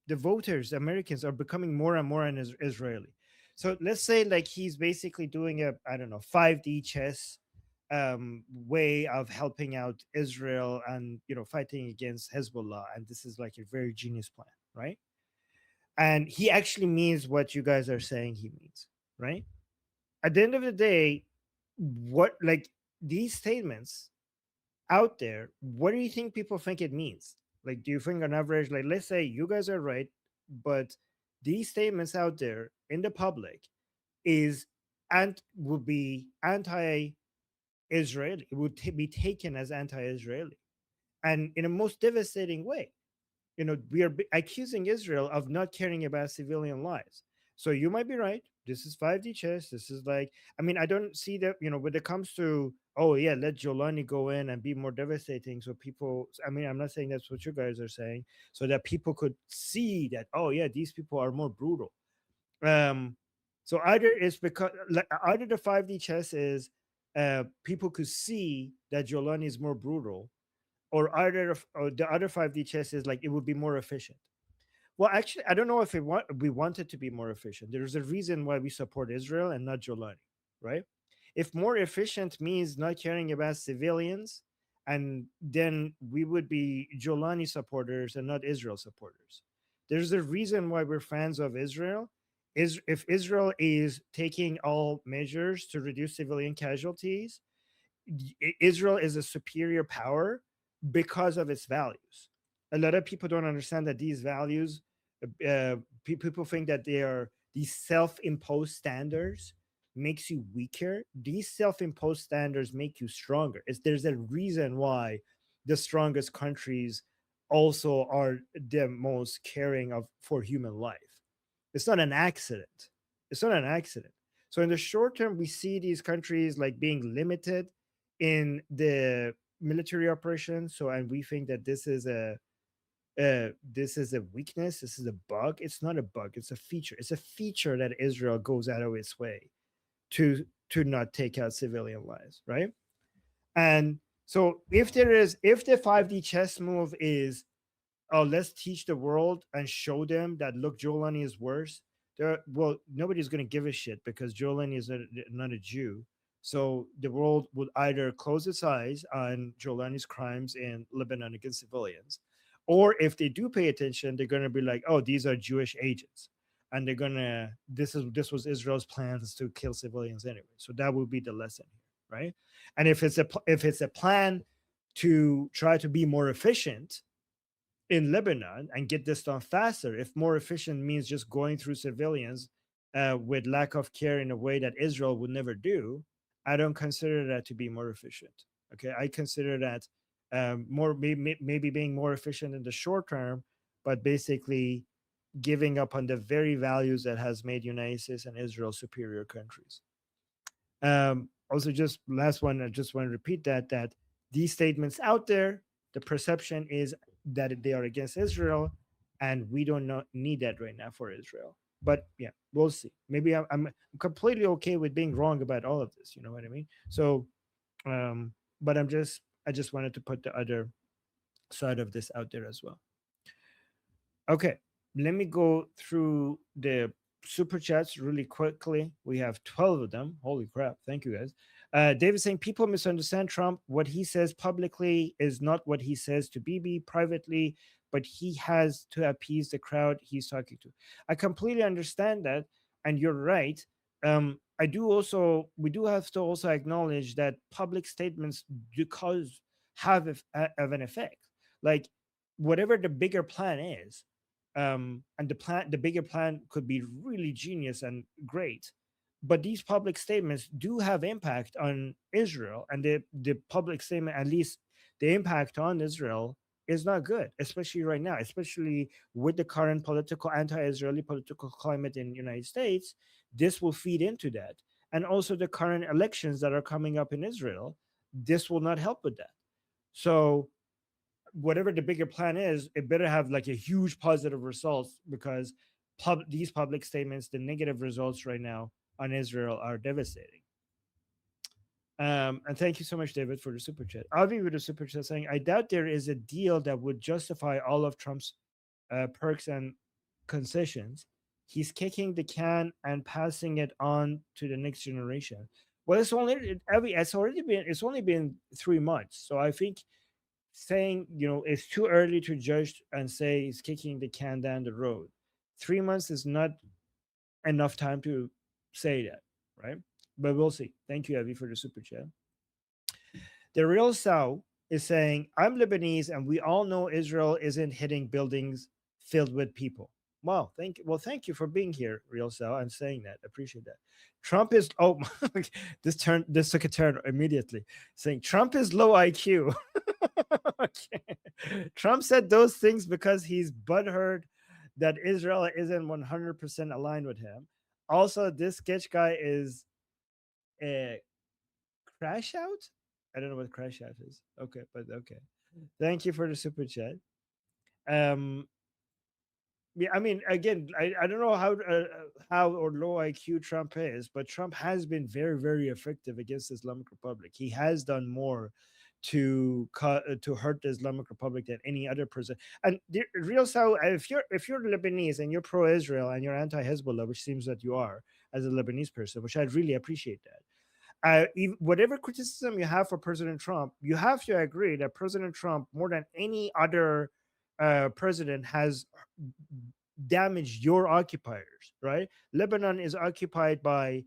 voters, Americans, are becoming more and more Israeli. So let's say like he's basically doing a 5D chess way of helping out Israel and fighting against Hezbollah, and this is like a very genius plan, right? And he actually means what you guys are saying he means, right? At the end of the day, what like these statements out there, what do you think people think it means? Like, do you think on average, like, let's say you guys are right, but these statements out there in the public would be anti-Israeli. It would be taken as anti-Israeli, and in a most devastating way. We are accusing Israel of not caring about civilian lives. So you might be right. This is 5D chess. This is like, I mean, I don't see that, when it comes to, oh yeah, let Jolani go in and be more devastating. So people, I mean, I'm not saying that's what you guys are saying, so that people could see that, oh yeah, these people are more brutal. So either it's because either the 5D chess is people could see that Jolani is more brutal, or the other 5D chess is like it would be more efficient. Well, actually, I don't know if we want it to be more efficient. There's a reason why we support Israel and not Jolani, right? If more efficient means not caring about civilians, and then we would be Jolani supporters and not Israel supporters. There's a reason why we're fans of Israel. Is if Israel is taking all measures to reduce civilian casualties, Israel is a superior power because of its values. A lot of people don't understand that these values, people think that they are these self-imposed standards makes you weaker. These self-imposed standards make you stronger. There's a reason why the strongest countries also are the most caring of for human life. It's not an accident. It's not an accident. So in the short term, we see these countries like being limited in the military operations. So, and we think that this is a weakness. This is a bug. It's not a bug. It's a feature. It's a feature that Israel goes out of its way to not take out civilian lives, right? And so, if the 5D chess move is, oh, let's teach the world and show them that look, Jolani is worse. Well, nobody's going to give a shit because Jolani is not a Jew. So the world would either close its eyes on Jolani's crimes in Lebanon against civilians, or if they do pay attention, they're going to be like, oh, these are Jewish agents, and they're going to this was Israel's plans to kill civilians anyway. So that would be the lesson here, right? And if it's a plan to try to be more efficient in Lebanon and get this done faster, if more efficient means just going through civilians with lack of care in a way that Israel would never do, I don't consider that to be more efficient. Okay, I consider that maybe being more efficient in the short term, but basically giving up on the very values that has made United States and Israel superior countries. Also, just last one, I just want to repeat that these statements out there, the perception is that they are against Israel, and we don't need that right now for Israel. But yeah, we'll see. Maybe I'm completely okay with being wrong about all of this. You know what I mean? So, but I just wanted to put the other side of this out there as well. Okay, let me go through the super chats really quickly. We have 12 of them. Holy crap. Thank you, guys. David saying people misunderstand Trump. What he says publicly is not what he says to Bibi privately, but he has to appease the crowd he's talking to. I completely understand that, and you're right. We do have to also acknowledge that public statements have an effect. Like whatever the bigger plan is, and the bigger plan could be really genius and great, but these public statements do have impact on Israel, and the public statement, at least the impact on Israel, is not good, especially right now, especially with the current anti-Israeli political climate in the United States. This will feed into that, and also the current elections that are coming up in Israel. This will not help with that. So whatever the bigger plan is, it better have like a huge positive results, because these public statements, the negative results right now on Israel are devastating. And thank you so much, David, for the super chat. Avi with the super chat saying, I doubt there is a deal that would justify all of Trump's perks and concessions. He's kicking the can and passing it on to the next generation. Well, it's only been 3 months. So I think saying, it's too early to judge and say he's kicking the can down the road. 3 months is not enough time to say that, right? But we'll see. Thank you, Avi, for the super chat. The Real Sao is saying, I'm Lebanese and we all know Israel isn't hitting buildings filled with people. Wow, thank you for being here, Real Sao, and saying that. Appreciate that. Trump is this took a turn immediately, saying Trump is low IQ. Okay. Trump said those things because he's butthurt that Israel isn't 100% aligned with him. Also, this sketch guy is a crash out. I don't know what crash out is. Okay, but okay. Thank you for the super chat. Yeah, I mean, again, I don't know how or low IQ Trump is, but Trump has been very, very effective against the Islamic Republic. He has done more to hurt the Islamic Republic than any other person. And the real so if you're Lebanese and you're pro-Israel and you're anti-Hezbollah, which seems that you are as a Lebanese person, which I really appreciate that. Whatever criticism you have for President Trump, you have to agree that President Trump, more than any other president, has damaged your occupiers, right? Lebanon is occupied by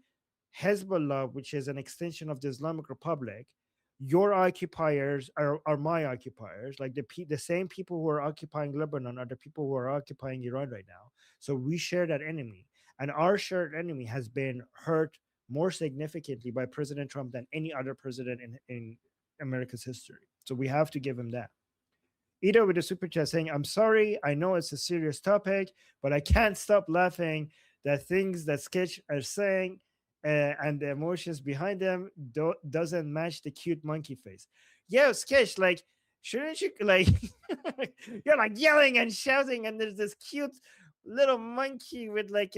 Hezbollah, which is an extension of the Islamic Republic. Your occupiers are my occupiers. Like the same people who are occupying Lebanon are the people who are occupying Iran right now. So we share that enemy. And our shared enemy has been hurt more significantly by President Trump than any other president in America's history. So we have to give him that. Ida with a super chat saying, I'm sorry, I know it's a serious topic, but I can't stop laughing that things that Sketch are saying and the emotions behind them doesn't match the cute monkey face. Yeah, Sketch, like, shouldn't you, like, you're like yelling and shouting, and there's this cute little monkey with like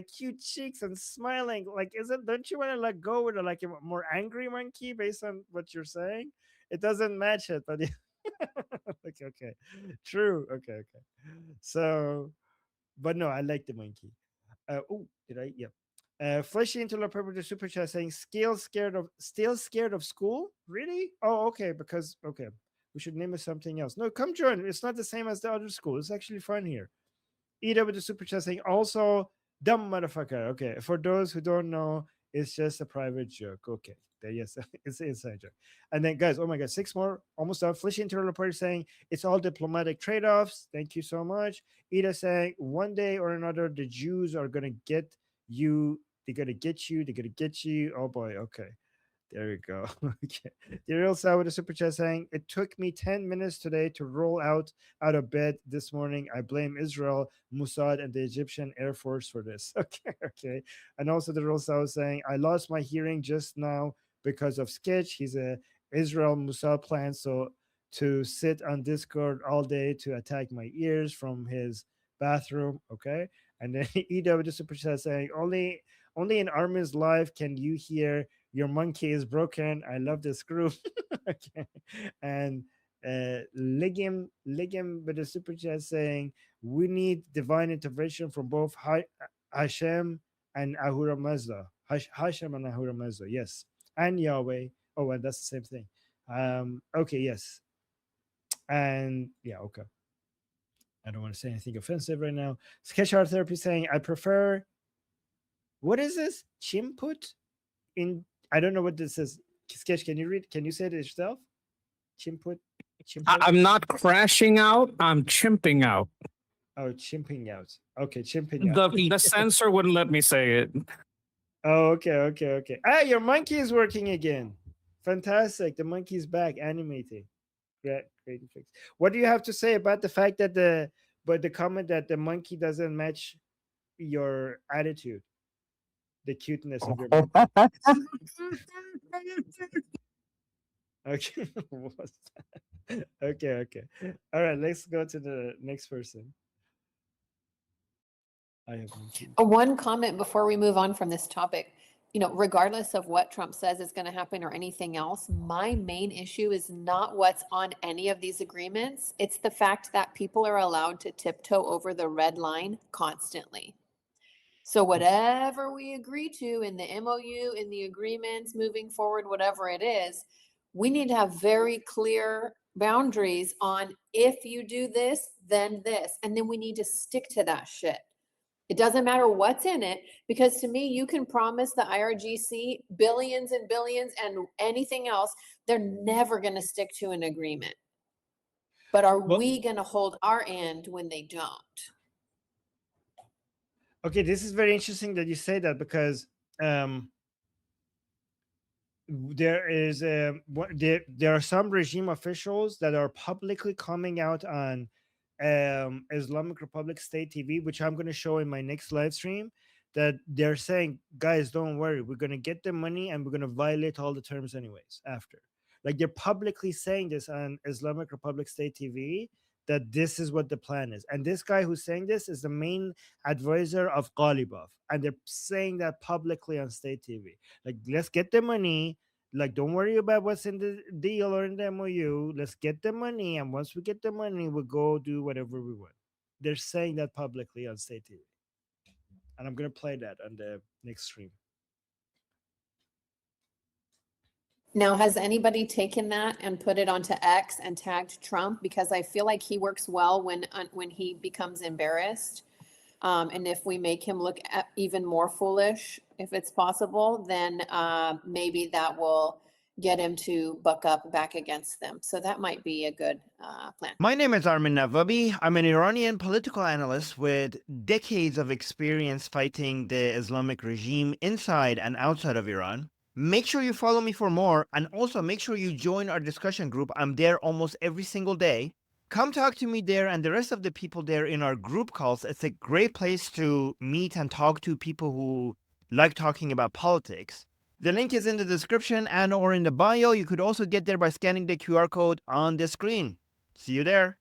cute cheeks and smiling. Like, don't you want to like go with a more angry monkey based on what you're saying? It doesn't match it, but okay, true. Okay. So, but no, I like the monkey. Oh, did I? Yeah. Fleshy interloper with the super chat saying, still scared of school? Really? Oh, okay. Because we should name it something else. No, come join. It's not the same as the other school. It's actually fun here. Ida with the super chat saying, also dumb motherfucker. Okay, for those who don't know, it's just a private joke. Okay. Yes, it's an inside joke. And then, guys, oh my God, 6 more, almost done. Fleshy interloper saying, it's all diplomatic trade-offs. Thank you so much. Ida saying, one day or another, the Jews are going to get you. They're going to get you. They're going to get you. Oh, boy. Okay. There we go. Okay. The real Sal with a super chat saying, it took me 10 minutes today to roll out of bed this morning. I blame Israel, Mossad, and the Egyptian Air Force for this. Okay. And also the real Sal saying, I lost my hearing just now because of Sketch. He's a Israel Mossad plan, so to sit on Discord all day to attack my ears from his bathroom. Okay. And then Ida with the super chat saying, only in Armin's life can you hear your monkey is broken. I love this group. Okay. And Ligim with the super chat saying, we need divine intervention from both Hashem and Ahura Mazda. Hashem and Ahura Mazda, yes. And Yahweh. Oh, and that's the same thing. Okay, yes. And yeah, okay. I don't want to say anything offensive right now. Sketch Art Therapy saying, I prefer, what is this? Chimput? I don't know what this is. Sketch, can you read? Can you say it yourself? Chimput? I'm not crashing out. I'm chimping out. Oh, chimping out. Okay, chimping out. The censor wouldn't let me say it. Oh, okay. Ah, your monkey is working again. Fantastic. The monkey's back animating. Great fix. What do you have to say about the fact that the comment that the monkey doesn't match your attitude? The cuteness of your monkey. Okay. What's that? Okay. All right, let's go to the next person. I have one comment before we move on from this topic. Regardless of what Trump says is going to happen or anything else, my main issue is not what's on any of these agreements. It's the fact that people are allowed to tiptoe over the red line constantly. So whatever we agree to in the MOU, in the agreements, moving forward, whatever it is, we need to have very clear boundaries on if you do this, then this. And then we need to stick to that shit. It doesn't matter what's in it, because to me, you can promise the IRGC billions and billions and anything else. They're never going to stick to an agreement. But are we going to hold our end when they don't? Okay, this is very interesting that you say that, because there are some regime officials that are publicly coming out on Islamic Republic State TV, which I'm going to show in my next live stream, that they're saying, guys, don't worry, we're going to get the money and we're going to violate all the terms anyways after. Like, they're publicly saying this on Islamic Republic State TV, that this is what the plan is. And this guy who's saying this is the main advisor of Ghalibaf. And they're saying that publicly on state TV. Like, let's get the money Like, don't worry about what's in the deal or in the MOU. Let's get the money, and once we get the money, we'll go do whatever we want. They're saying that publicly on state TV, and I'm gonna play that on the next stream. Now, has anybody taken that and put it onto X and tagged Trump? Because I feel like he works well when he becomes embarrassed. And if we make him look even more foolish, if it's possible, then maybe that will get him to buck up back against them. So that might be a good plan. My name is Armin Navabi. I'm an Iranian political analyst with decades of experience fighting the Islamic regime inside and outside of Iran. Make sure you follow me for more, and also make sure you join our discussion group. I'm there almost every single day. Come talk to me there and the rest of the people there in our group calls. It's a great place to meet and talk to people who like talking about politics. The link is in the description and or in the bio. You could also get there by scanning the QR code on the screen. See you there.